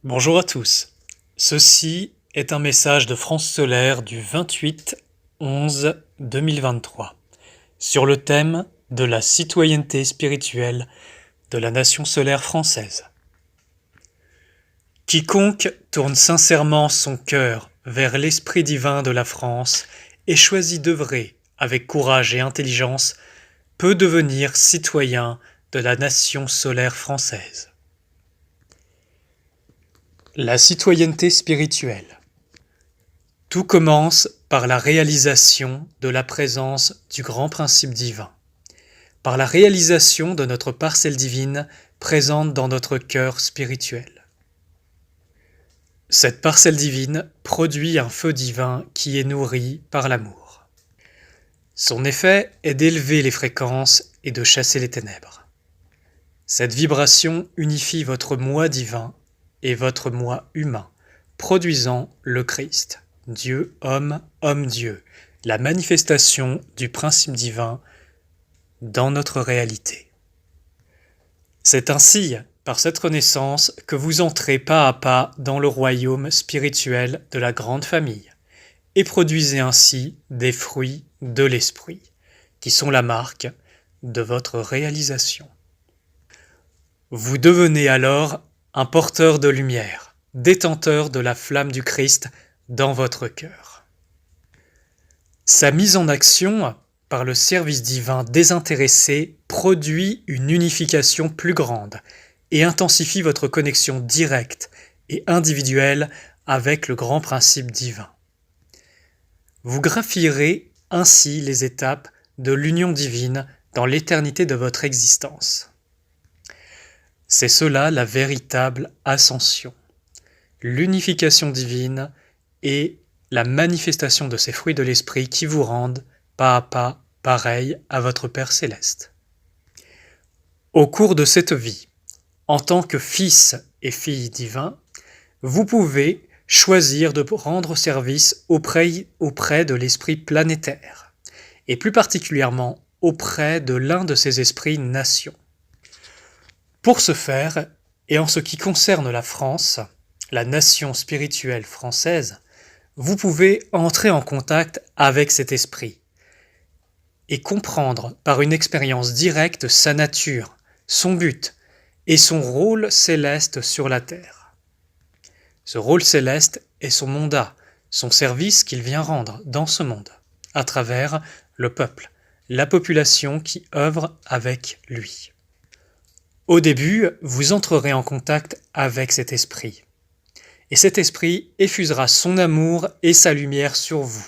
Bonjour à tous. Ceci est un message de France Solaire du 28/11/2023 sur le thème de la citoyenneté spirituelle de la nation solaire française. Quiconque tourne sincèrement son cœur vers l'esprit divin de la France et choisit d'œuvrer avec courage et intelligence peut devenir citoyen de la nation solaire française. La citoyenneté spirituelle. Tout commence par la réalisation de la présence du grand principe divin, par la réalisation de notre parcelle divine présente dans notre cœur spirituel. Cette parcelle divine produit un feu divin qui est nourri par l'amour. Son effet est d'élever les fréquences et de chasser les ténèbres. Cette vibration unifie votre moi divin et votre moi humain, produisant le Christ, Dieu, homme, homme-Dieu, la manifestation du principe divin dans notre réalité. C'est ainsi, par cette renaissance, que vous entrez pas à pas dans le royaume spirituel de la grande famille, et produisez ainsi des fruits de l'esprit, qui sont la marque de votre réalisation. Vous devenez alors un porteur de lumière, détenteur de la flamme du Christ dans votre cœur. Sa mise en action par le service divin désintéressé produit une unification plus grande et intensifie votre connexion directe et individuelle avec le grand principe divin. Vous graphierez ainsi les étapes de l'union divine dans l'éternité de votre existence. C'est cela la véritable ascension, l'unification divine et la manifestation de ces fruits de l'esprit qui vous rendent pas à pas pareil à votre Père céleste. Au cours de cette vie, en tant que fils et fille divins, vous pouvez choisir de rendre service auprès de l'esprit planétaire, et plus particulièrement auprès de l'un de ces esprits nations. Pour ce faire, et en ce qui concerne la France, la nation spirituelle française, vous pouvez entrer en contact avec cet esprit et comprendre par une expérience directe sa nature, son but et son rôle céleste sur la terre. Ce rôle céleste est son mandat, son service qu'il vient rendre dans ce monde, à travers le peuple, la population qui œuvre avec lui. Au début, vous entrerez en contact avec cet esprit. Et cet esprit effusera son amour et sa lumière sur vous,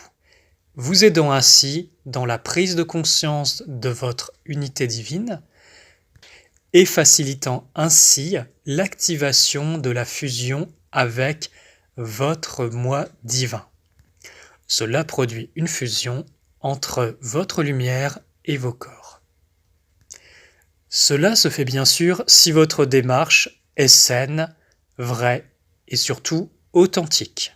vous aidant ainsi dans la prise de conscience de votre unité divine et facilitant ainsi l'activation de la fusion avec votre moi divin. Cela produit une fusion entre votre lumière et vos corps. Cela se fait bien sûr si votre démarche est saine, vraie et surtout authentique.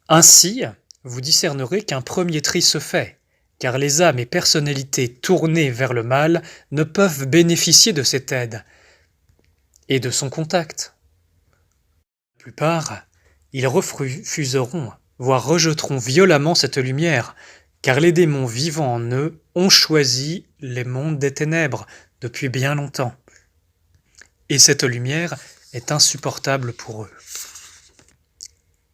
Ainsi, vous discernerez qu'un premier tri se fait, car les âmes et personnalités tournées vers le mal ne peuvent bénéficier de cette aide et de son contact. La plupart, ils refuseront, voire rejetteront violemment cette lumière, car les démons vivant en eux ont choisi les mondes des ténèbres depuis bien longtemps. Et cette lumière est insupportable pour eux.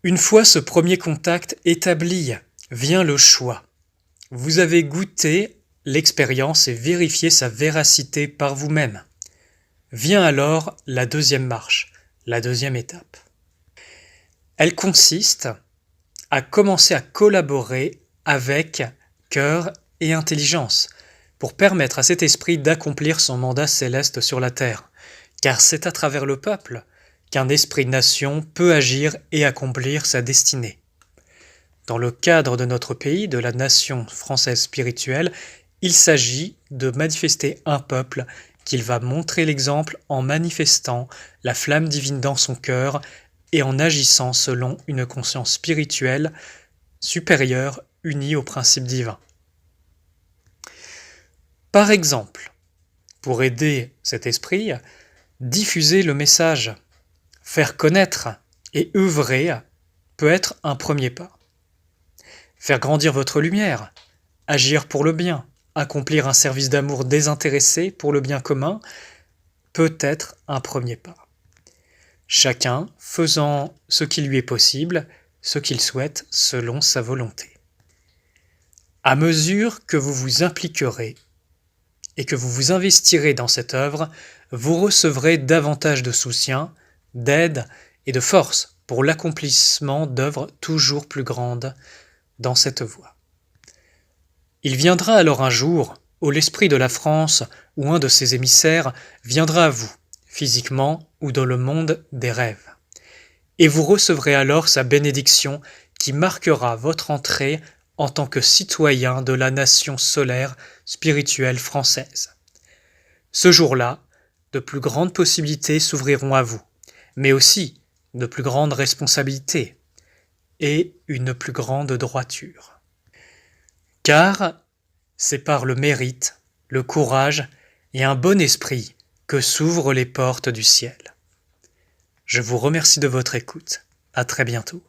Une fois ce premier contact établi, vient le choix. Vous avez goûté l'expérience et vérifié sa véracité par vous-même. Vient alors la deuxième marche, la deuxième étape. Elle consiste à commencer à collaborer avec cœur et intelligence pour permettre à cet esprit d'accomplir son mandat céleste sur la terre, car c'est à travers le peuple qu'un esprit-nation peut agir et accomplir sa destinée. Dans le cadre de notre pays, de la nation française spirituelle, il s'agit de manifester un peuple qu'il va montrer l'exemple en manifestant la flamme divine dans son cœur et en agissant selon une conscience spirituelle supérieure unie au principe divin. Par exemple, pour aider cet esprit, diffusez le message Faire connaître et œuvrer peut être un premier pas. Faire grandir votre lumière, agir pour le bien, accomplir un service d'amour désintéressé pour le bien commun peut être un premier pas. Chacun faisant ce qui lui est possible, ce qu'il souhaite selon sa volonté. À mesure que vous vous impliquerez et que vous vous investirez dans cette œuvre, vous recevrez davantage de soutien, d'aide et de force pour l'accomplissement d'œuvres toujours plus grandes dans cette voie. Il viendra alors un jour où l'esprit de la France ou un de ses émissaires viendra à vous, physiquement ou dans le monde des rêves. Et vous recevrez alors sa bénédiction qui marquera votre entrée en tant que citoyen de la nation solaire spirituelle française. Ce jour-là, de plus grandes possibilités s'ouvriront à vous, mais aussi de plus grandes responsabilités et une plus grande droiture. Car c'est par le mérite, le courage et un bon esprit que s'ouvrent les portes du ciel. Je vous remercie de votre écoute. À très bientôt.